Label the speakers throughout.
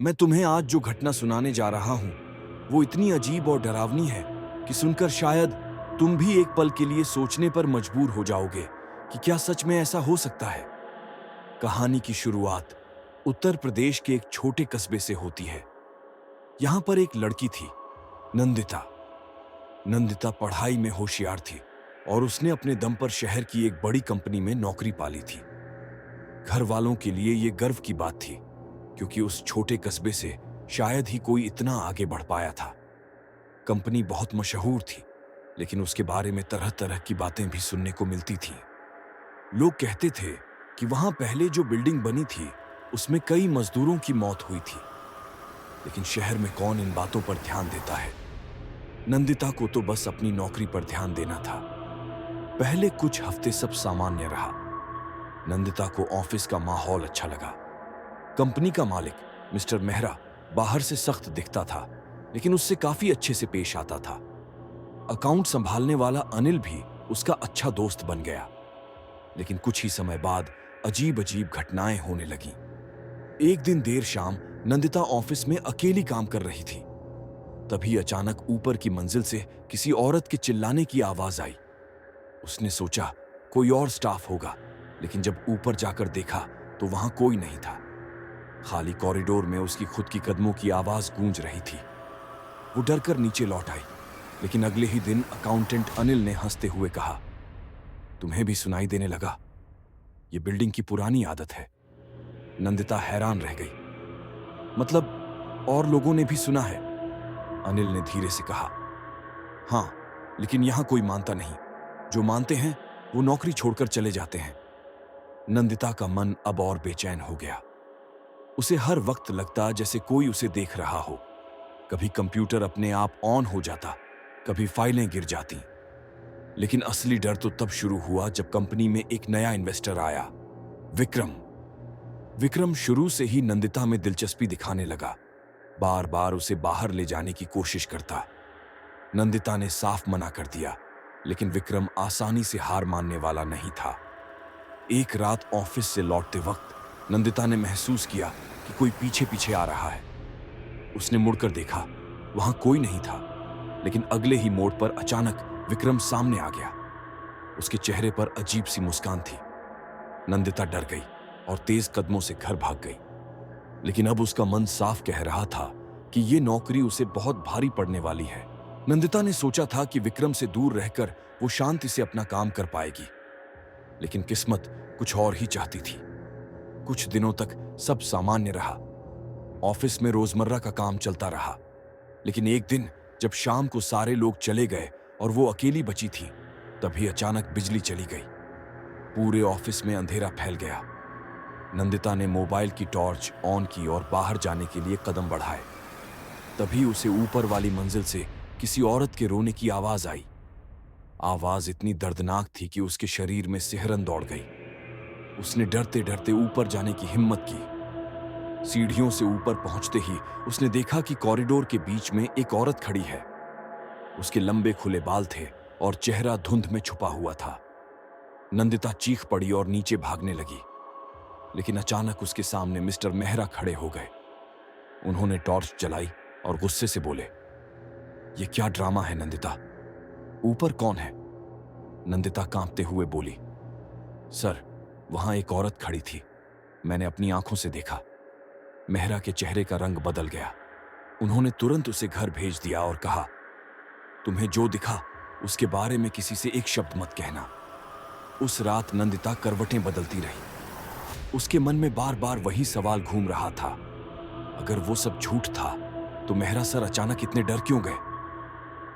Speaker 1: मैं तुम्हें आज जो घटना सुनाने जा रहा हूं वो इतनी अजीब और डरावनी है कि सुनकर शायद तुम भी एक पल के लिए सोचने पर मजबूर हो जाओगे कि क्या सच में ऐसा हो सकता है। कहानी की शुरुआत उत्तर प्रदेश के एक छोटे कस्बे से होती है। यहां पर एक लड़की थी, नंदिता। नंदिता पढ़ाई में होशियार थी और उसने अपने दम पर शहर की एक बड़ी कंपनी में नौकरी पा ली थी। घर वालों के लिए यह गर्व की बात थी, क्योंकि उस छोटे कस्बे से शायद ही कोई इतना आगे बढ़ पाया था। कंपनी बहुत मशहूर थी, लेकिन उसके बारे में तरह तरह की बातें भी सुनने को मिलती थीं। लोग कहते थे कि वहां पहले जो बिल्डिंग बनी थी उसमें कई मजदूरों की मौत हुई थी। लेकिन शहर में कौन इन बातों पर ध्यान देता है। नंदिता को तो बस अपनी नौकरी पर ध्यान देना था। पहले कुछ हफ्ते सब सामान्य रहा। नंदिता को ऑफिस का माहौल अच्छा लगा। कंपनी का मालिक मिस्टर मेहरा बाहर से सख्त दिखता था, लेकिन उससे काफी अच्छे से पेश आता था। अकाउंट संभालने वाला अनिल भी उसका अच्छा दोस्त बन गया। लेकिन कुछ ही समय बाद अजीब अजीब घटनाएं होने लगीं। एक दिन देर शाम नंदिता ऑफिस में अकेली काम कर रही थी। तभी अचानक ऊपर की मंजिल से किसी औरत के चिल्लाने की आवाज आई। उसने सोचा कोई और स्टाफ होगा, लेकिन जब ऊपर जाकर देखा तो वहां कोई नहीं था। खाली कॉरिडोर में उसकी खुद की कदमों की आवाज गूंज रही थी। वो डरकर नीचे लौट आई, लेकिन अगले ही दिन अकाउंटेंट अनिल ने हंसते हुए कहा, तुम्हें भी सुनाई देने लगा? ये बिल्डिंग की पुरानी आदत है। नंदिता हैरान रह गई। मतलब और लोगों ने भी सुना है? अनिल ने धीरे से कहा, हाँ, लेकिन यहां कोई मानता नहीं। जो मानते हैं वो नौकरी छोड़कर चले जाते हैं। नंदिता का मन अब और बेचैन हो गया। उसे हर वक्त लगता जैसे कोई उसे देख रहा हो। कभी कंप्यूटर अपने आप ऑन हो जाता, कभी फाइलें गिर जाती। लेकिन असली डर तो तब शुरू हुआ जब कंपनी में एक नया इन्वेस्टर आया, विक्रम। विक्रम शुरू से ही नंदिता में दिलचस्पी दिखाने लगा। बार बार उसे बाहर ले जाने की कोशिश करता। नंदिता ने साफ मना कर दिया, लेकिन विक्रम आसानी से हार मानने वाला नहीं था। एक रात ऑफिस से लौटते वक्त नंदिता ने महसूस किया कि कोई पीछे पीछे आ रहा है। उसने मुड़कर देखा, वहां कोई नहीं था। लेकिन अगले ही मोड़ पर अचानक विक्रम सामने आ गया। उसके चेहरे पर अजीब सी मुस्कान थी। नंदिता डर गई और तेज कदमों से घर भाग गई। लेकिन अब उसका मन साफ कह रहा था कि यह नौकरी उसे बहुत भारी पड़ने वाली है। नंदिता ने सोचा था कि विक्रम से दूर रहकर वो शांति से अपना काम कर पाएगी, लेकिन किस्मत कुछ और ही चाहती थी। कुछ दिनों तक सब सामान्य रहा। ऑफिस में रोजमर्रा का काम चलता रहा। लेकिन एक दिन जब शाम को सारे लोग चले गए और वो अकेली बची थी, तभी अचानक बिजली चली गई। पूरे ऑफिस में अंधेरा फैल गया। नंदिता ने मोबाइल की टॉर्च ऑन की और बाहर जाने के लिए कदम बढ़ाए। तभी उसे ऊपर वाली मंजिल से किसी औरत के रोने की आवाज आई। आवाज इतनी दर्दनाक थी कि उसके शरीर में सिहरन दौड़ गई। उसने डरते डरते ऊपर जाने की हिम्मत की। सीढ़ियों से ऊपर पहुंचते ही उसने देखा कि कॉरिडोर के बीच में एक औरत खड़ी है। उसके लंबे खुले बाल थे और चेहरा धुंध में छुपा हुआ था। नंदिता चीख पड़ी और नीचे भागने लगी। लेकिन अचानक उसके सामने मिस्टर मेहरा खड़े हो गए। उन्होंने टॉर्च जलाई और गुस्से से बोले, ये क्या ड्रामा है नंदिता? ऊपर कौन है? नंदिता कांपते हुए बोली, सर, वहां एक औरत खड़ी थी। मैंने अपनी आंखों से देखा। मेहरा के चेहरे का रंग बदल गया। उन्होंने तुरंत उसे घर भेज दिया और कहा, तुम्हें जो दिखा उसके बारे में किसी से एक शब्द मत कहना। उस रात नंदिता करवटें बदलती रही। उसके मन में बार बार वही सवाल घूम रहा था, अगर वो सब झूठ था तो मेहरा सर अचानक इतने डर क्यों गए?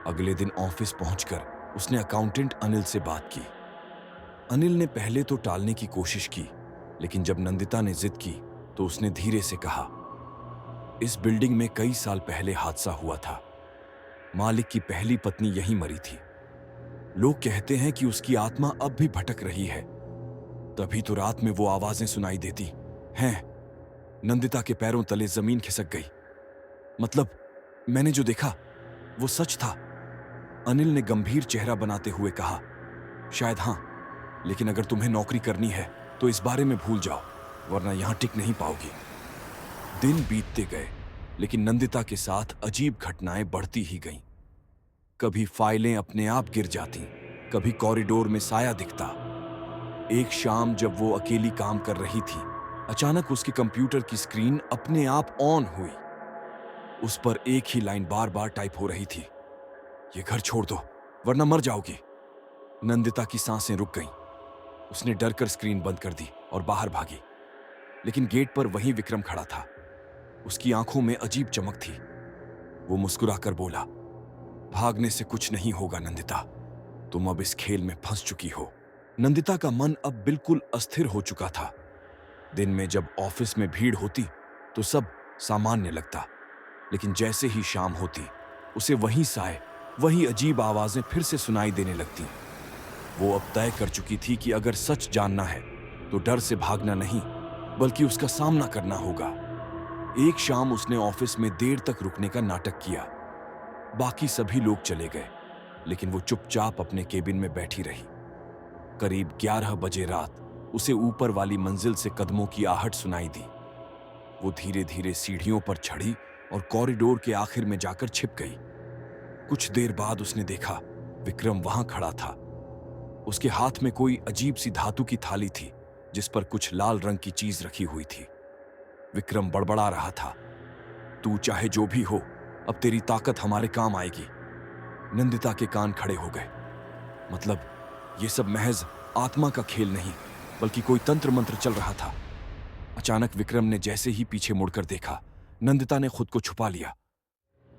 Speaker 1: अगले दिन ऑफिस पहुंचकर उसने अकाउंटेंट अनिल से बात की। अनिल ने पहले तो टालने की कोशिश की, लेकिन जब नंदिता ने जिद की तो उसने धीरे से कहा, इस बिल्डिंग में कई साल पहले हादसा हुआ था। मालिक की पहली पत्नी यहीं मरी थी। लोग कहते हैं कि उसकी आत्मा अब भी भटक रही है। तभी तो रात में वो आवाजें सुनाई देती हैं। नंदिता के पैरों तले जमीन खिसक गई। मतलब मैंने जो देखा वो सच था। अनिल ने गंभीर चेहरा बनाते हुए कहा, शायद हां, लेकिन अगर तुम्हें नौकरी करनी है तो इस बारे में भूल जाओ, वरना यहां टिक नहीं पाओगी। दिन बीतते गए लेकिन नंदिता के साथ अजीब घटनाएं बढ़ती ही गईं। कभी फाइलें अपने आप गिर जाती, कभी कॉरिडोर में साया दिखता। एक शाम जब वो अकेली काम कर रही थी, अचानक उसके कंप्यूटर की स्क्रीन अपने आप ऑन हुई। उस पर एक ही लाइन बार बार टाइप हो रही थी, ये घर छोड़ दो वरना मर जाओगी। नंदिता की सांसें रुक गईं। उसने डरकर स्क्रीन बंद कर दी और बाहर भागी। लेकिन गेट पर वहीं विक्रम खड़ा था। उसकी आंखों में अजीब चमक थी। वो मुस्कुराकर बोला, भागने से कुछ नहीं होगा नंदिता, तुम अब इस खेल में फंस चुकी हो। नंदिता का मन अब बिल्कुल अस्थिर हो चुका था। दिन में जब ऑफिस में भीड़ होती तो सब सामान्य लगता, लेकिन जैसे ही शाम होती उसे वही साए, वही अजीब आवाजें फिर से सुनाई देने लगती। वो अब तय कर चुकी थी कि अगर सच जानना है तो डर से भागना नहीं बल्कि उसका सामना करना होगा। एक शाम उसने ऑफिस में देर तक रुकने का नाटक किया। बाकी सभी लोग चले गए, लेकिन वो चुपचाप अपने केबिन में बैठी रही। करीब 11 बजे रात उसे ऊपर वाली मंजिल से कदमों की आहट सुनाई दी। वो धीरे धीरे सीढ़ियों पर चढ़ी और कॉरिडोर के आखिर में जाकर छिप गई। कुछ देर बाद उसने देखा विक्रम वहां खड़ा था। उसके हाथ में कोई अजीब सी धातु की थाली थी जिस पर कुछ लाल रंग की चीज रखी हुई थी। विक्रम बड़बड़ा रहा था, तू चाहे जो भी हो, अब तेरी ताकत हमारे काम आएगी। नंदिता के कान खड़े हो गए। मतलब ये सब महज आत्मा का खेल नहीं बल्कि कोई तंत्र मंत्र चल रहा था। अचानक विक्रम ने जैसे ही पीछे मुड़कर देखा, नंदिता ने खुद को छुपा लिया।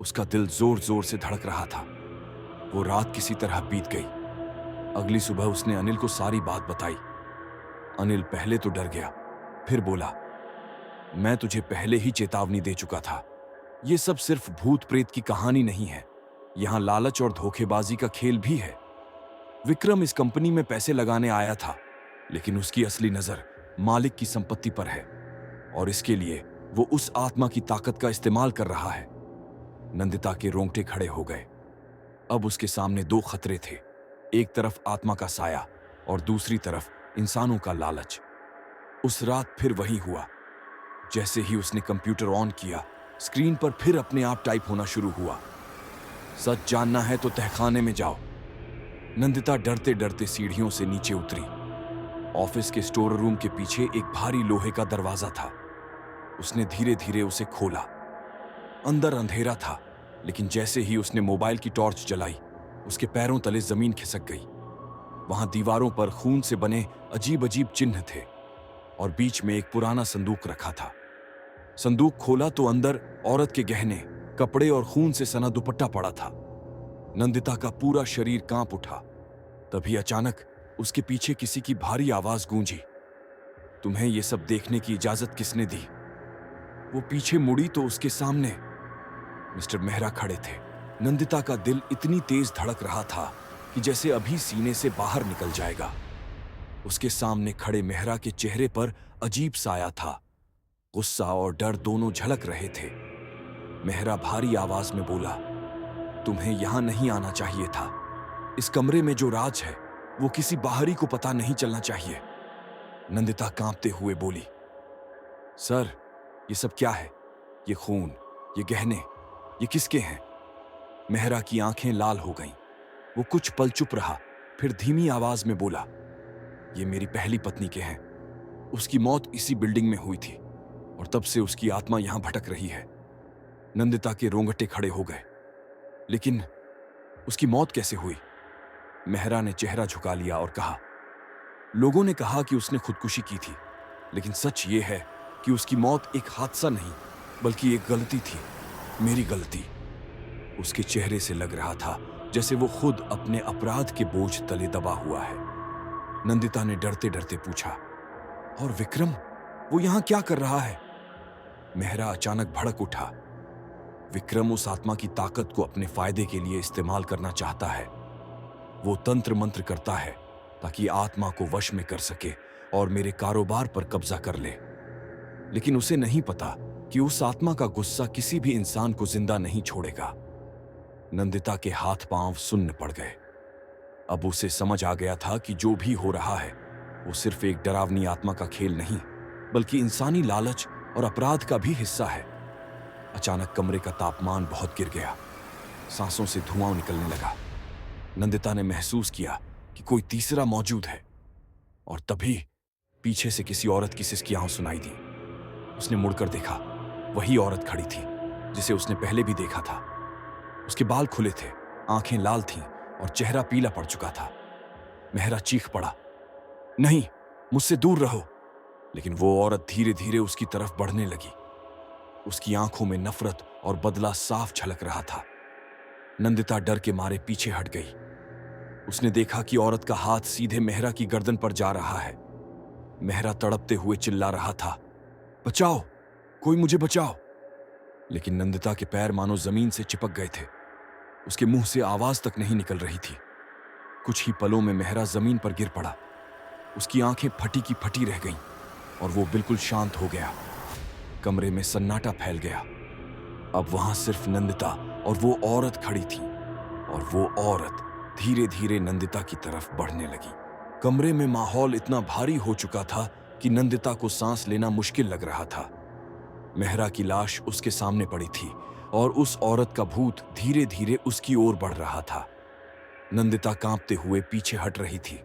Speaker 1: उसका दिल जोर जोर से धड़क रहा था। वो रात किसी तरह बीत गई। अगली सुबह उसने अनिल को सारी बात बताई। अनिल पहले तो डर गया, फिर बोला, मैं तुझे पहले ही चेतावनी दे चुका था। ये सब सिर्फ भूत प्रेत की कहानी नहीं है, यहां लालच और धोखेबाजी का खेल भी है। विक्रम इस कंपनी में पैसे लगाने आया था, लेकिन उसकी असली नजर मालिक की संपत्ति पर है और इसके लिए वो उस आत्मा की ताकत का इस्तेमाल कर रहा है। नंदिता के रोंगटे खड़े हो गए। अब उसके सामने दो खतरे थे, एक तरफ आत्मा का साया और दूसरी तरफ इंसानों का लालच। उस रात फिर वही हुआ। जैसे ही उसने कंप्यूटर ऑन किया, स्क्रीन पर फिर अपने आप टाइप होना शुरू हुआ, सच जानना है तो तहखाने में जाओ। नंदिता डरते डरते सीढ़ियों से नीचे उतरी। ऑफिस के स्टोर रूम के पीछे एक भारी लोहे का दरवाजा था। उसने धीरे धीरे उसे खोला। अंदर अंधेरा था, लेकिन जैसे ही उसने मोबाइल की टॉर्च जलाई, उसके पैरों तले जमीन खिसक गई। वहां दीवारों पर खून से बने अजीब अजीब चिन्ह थे और बीच में एक पुराना संदूक रखा था। संदूक खोला तो अंदर औरत के गहने, कपड़े और खून से सना दुपट्टा पड़ा था। नंदिता का पूरा शरीर कांप उठा। तभी अचानक उसके पीछे किसी की भारी आवाज गूंजी, तुम्हें यह सब देखने की इजाजत किसने दी? वो पीछे मुड़ी तो उसके सामने मिस्टर मेहरा खड़े थे। नंदिता का दिल इतनी तेज धड़क रहा था कि जैसे अभी सीने से बाहर निकल जाएगा। उसके सामने खड़े मेहरा के चेहरे पर अजीब साया था। गुस्सा और डर दोनों झलक रहे थे। मेहरा भारी आवाज में बोला, तुम्हें यहां नहीं आना चाहिए था। इस कमरे में जो राज है वो किसी बाहरी को पता नहीं चलना चाहिए। नंदिता कांपते हुए बोली, सर, ये सब क्या है? ये खून, ये गहने, ये किसके हैं? मेहरा की आंखें लाल हो गईं। वो कुछ पल चुप रहा, फिर धीमी आवाज में बोला, ये मेरी पहली पत्नी के हैं। उसकी मौत इसी बिल्डिंग में हुई थी और तब से उसकी आत्मा यहां भटक रही है। नंदिता के रोंगटे खड़े हो गए। लेकिन उसकी मौत कैसे हुई? मेहरा ने चेहरा झुका लिया और कहा, लोगों ने कहा कि उसने खुदकुशी की थी, लेकिन सच ये है कि उसकी मौत एक हादसा नहीं बल्कि एक गलती थी, मेरी गलती। उसके चेहरे से लग रहा था जैसे वो खुद अपने अपराध के बोझ तले दबा हुआ है। नंदिता ने डरते डरते पूछा, और विक्रम, वो यहां क्या कर रहा है? मेहरा अचानक भड़क उठा। विक्रम उस आत्मा की ताकत को अपने फायदे के लिए इस्तेमाल करना चाहता है। वो तंत्र मंत्र करता है ताकि आत्मा को वश में कर सके और मेरे कारोबार पर कब्जा कर ले। लेकिन उसे नहीं पता कि उस आत्मा का गुस्सा किसी भी इंसान को जिंदा नहीं छोड़ेगा। नंदिता के हाथ पांव सुन्न पड़ गए। अब उसे समझ आ गया था कि जो भी हो रहा है वो सिर्फ एक डरावनी आत्मा का खेल नहीं बल्कि इंसानी लालच और अपराध का भी हिस्सा है। अचानक कमरे का तापमान बहुत गिर गया। सांसों से धुआं निकलने लगा। नंदिता ने महसूस किया कि कोई तीसरा मौजूद है, और तभी पीछे से किसी औरत की सिसकियां सुनाई दी। उसने मुड़कर देखा। वही औरत खड़ी थी जिसे उसने पहले भी देखा था। उसके बाल खुले थे, आंखें लाल थीं और चेहरा पीला पड़ चुका था। मेहरा चीख पड़ा, नहीं, मुझसे दूर रहो। लेकिन वो औरत धीरे धीरे उसकी तरफ बढ़ने लगी। उसकी आंखों में नफरत और बदला साफ झलक रहा था। नंदिता डर के मारे पीछे हट गई। उसने देखा कि औरत का हाथ सीधे मेहरा की गर्दन पर जा रहा है। मेहरा तड़पते हुए चिल्ला रहा था, बचाओ, कोई मुझे बचाओ। लेकिन नंदिता के पैर मानो जमीन से चिपक गए थे। उसके मुंह से आवाज तक नहीं निकल रही थी। कुछ ही पलों में मेहरा जमीन पर गिर पड़ा। उसकी आंखें फटी की फटी रह गईं और वो बिल्कुल शांत हो गया। कमरे में सन्नाटा फैल गया। अब वहां सिर्फ नंदिता और वो औरत खड़ी थी, और वो औरत धीरे धीरे नंदिता की तरफ बढ़ने लगी। कमरे में माहौल इतना भारी हो चुका था कि नंदिता को सांस लेना मुश्किल लग रहा था। मेहरा की लाश उसके सामने पड़ी थी और उस औरत का भूत धीरे धीरे उसकी ओर बढ़ रहा था। नंदिता कांपते हुए पीछे हट रही थी।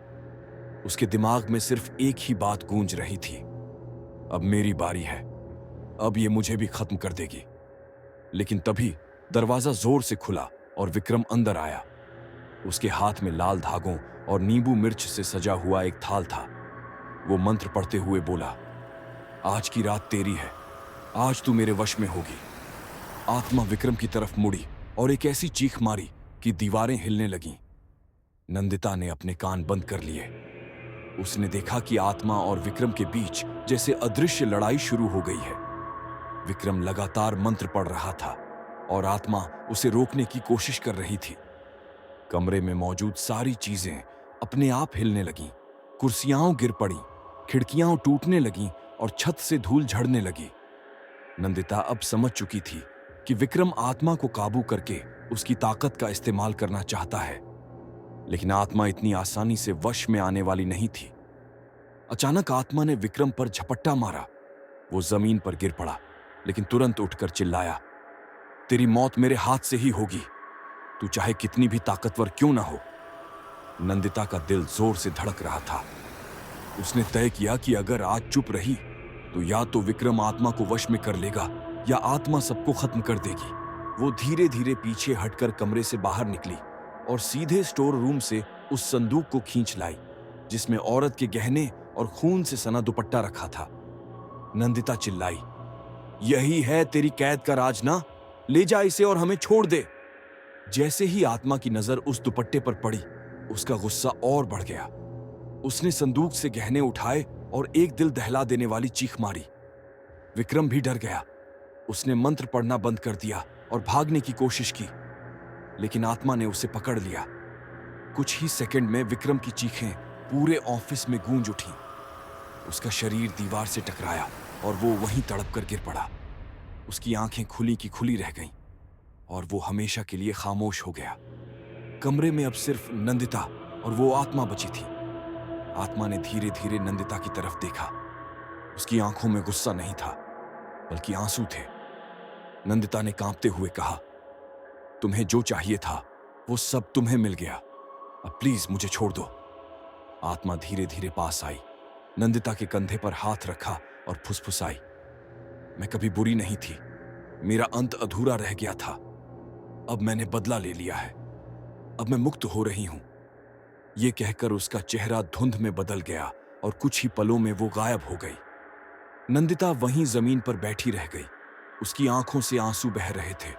Speaker 1: उसके दिमाग में सिर्फ एक ही बात गूंज रही थी, अब मेरी बारी है, अब ये मुझे भी खत्म कर देगी। लेकिन तभी दरवाजा जोर से खुला और विक्रम अंदर आया। उसके हाथ में लाल धागों और नींबू मिर्च से सजा हुआ एक थाल था। वो मंत्र पढ़ते हुए बोला, आज की रात तेरी है, आज तू मेरे वश में होगी। आत्मा विक्रम की तरफ मुड़ी और एक ऐसी चीख मारी कि दीवारें हिलने लगीं। नंदिता ने अपने कान बंद कर लिए। उसने देखा कि आत्मा और विक्रम के बीच जैसे अदृश्य लड़ाई शुरू हो गई है। विक्रम लगातार मंत्र पढ़ रहा था और आत्मा उसे रोकने की कोशिश कर रही थी। कमरे में मौजूद सारी चीजें अपने आप हिलने लगीं। कुर्सियां गिर पड़ी, खिड़कियां टूटने लगीं और छत से धूल झड़ने लगी। नंदिता अब समझ चुकी थी कि विक्रम आत्मा को काबू करके उसकी ताकत का इस्तेमाल करना चाहता है, लेकिन आत्मा इतनी आसानी से वश में आने वाली नहीं थी। अचानक आत्मा ने विक्रम पर झपट्टा मारा। वो जमीन पर गिर पड़ा, लेकिन तुरंत उठकर चिल्लाया, तेरी मौत मेरे हाथ से ही होगी, तू चाहे कितनी भी ताकतवर क्यों ना हो। नंदिता का दिल जोर से धड़क रहा था। उसने तय किया कि अगर आज चुप रही तो या तो विक्रम आत्मा को वश में कर लेगा या आत्मा सबको खत्म कर देगी। वो धीरे धीरे पीछे हटकर कमरे से बाहर निकली और सीधे स्टोर रूम से उस संदूक को खींच लाई जिसमें औरत के गहने और खून से सना दुपट्टा रखा था। नंदिता चिल्लाई, यही है तेरी कैद का राज ना, ले जा इसे और हमें छोड़ दे। जैसे ही आत्मा की नजर उस दुपट्टे पर पड़ी, उसका गुस्सा और बढ़ गया। उसने संदूक से गहने उठाए और एक दिल दहला देने वाली चीख मारी। विक्रम भी डर गया। उसने मंत्र पढ़ना बंद कर दिया और भागने की कोशिश की, लेकिन आत्मा ने उसे पकड़ लिया। कुछ ही सेकंड में विक्रम की चीखें पूरे ऑफिस में गूंज उठी। उसका शरीर दीवार से टकराया और वो वहीं तड़प कर गिर पड़ा। उसकी आंखें खुली की खुली रह गईं और वो हमेशा के लिए खामोश हो गया। कमरे में अब सिर्फ नंदिता और वो आत्मा बची थी। आत्मा ने धीरे धीरे नंदिता की तरफ देखा। उसकी आंखों में गुस्सा नहीं था, बल्कि आंसू थे। नंदिता ने कांपते हुए कहा, तुम्हें जो चाहिए था वो सब तुम्हें मिल गया, अब प्लीज मुझे छोड़ दो। आत्मा धीरे धीरे पास आई, नंदिता के कंधे पर हाथ रखा और फुसफुसाई, मैं कभी बुरी नहीं थी, मेरा अंत अधूरा रह गया था, अब मैंने बदला ले लिया है, अब मैं मुक्त हो रही हूं। यह कहकर उसका चेहरा धुंध में बदल गया और कुछ ही पलों में वो गायब हो गई। नंदिता वहीं जमीन पर बैठी रह गई। उसकी आंखों से आंसू बह रहे थे।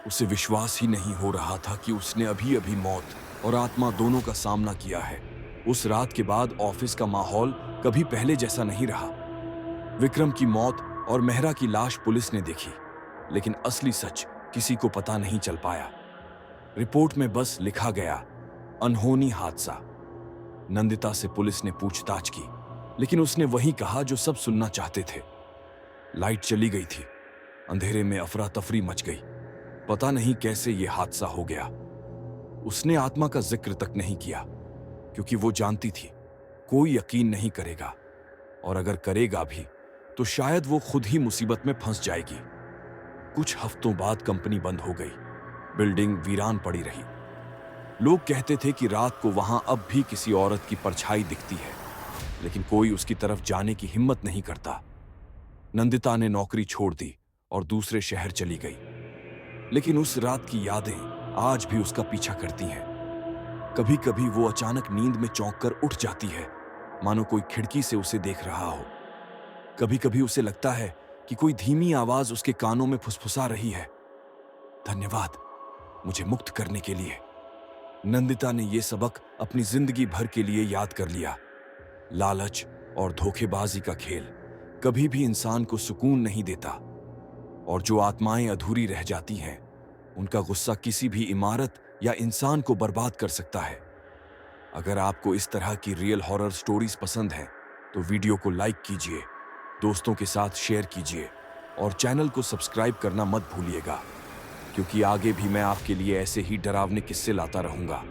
Speaker 1: उसे विश्वास ही नहीं हो रहा था कि उसने अभी अभी मौत और आत्मा दोनों का सामना किया है। उस रात के बाद ऑफिस का माहौल कभी पहले जैसा नहीं रहा। विक्रम की मौत और मेहरा की लाश पुलिस ने देखी, लेकिन असली सच किसी को पता नहीं चल पाया। रिपोर्ट में बस लिखा गया, अनहोनी हादसा। नंदिता से पुलिस ने पूछताछ की, लेकिन उसने वही कहा जो सब सुनना चाहते थे। लाइट चली गई थी, अंधेरे में अफरा तफरी मच गई। पता नहीं कैसे यह हादसा हो गया। उसने आत्मा का जिक्र तक नहीं किया, क्योंकि वो जानती थी कोई यकीन नहीं करेगा, और अगर करेगा भी तो शायद वो खुद ही मुसीबत में फंस जाएगी। कुछ हफ्तों बाद कंपनी बंद हो गई। बिल्डिंग वीरान पड़ी रही। लोग कहते थे कि रात को वहां अब भी किसी औरत की परछाई दिखती है, लेकिन कोई उसकी तरफ जाने की हिम्मत नहीं करता। नंदिता ने नौकरी छोड़ दी और दूसरे शहर चली गई, लेकिन उस रात की यादें आज भी उसका पीछा करती हैं। कभी कभी वो अचानक नींद में चौंक कर उठ जाती है, मानो कोई खिड़की से उसे देख रहा हो। कभी कभी उसे लगता है कि कोई धीमी आवाज उसके कानों में फुसफुसा रही है, धन्यवाद मुझे मुक्त करने के लिए। नंदिता ने यह सबक अपनी जिंदगी भर के लिए याद कर लिया। लालच और धोखेबाजी का खेल कभी भी इंसान को सुकून नहीं देता, और जो आत्माएं अधूरी रह जाती हैं, उनका गुस्सा किसी भी इमारत या इंसान को बर्बाद कर सकता है। अगर आपको इस तरह की रियल हॉरर स्टोरीज पसंद हैं, तो वीडियो को लाइक कीजिए, दोस्तों के साथ शेयर कीजिए और चैनल को सब्सक्राइब करना मत भूलिएगा, क्योंकि आगे भी मैं आपके लिए ऐसे ही डरावने किस्से लाता रहूंगा।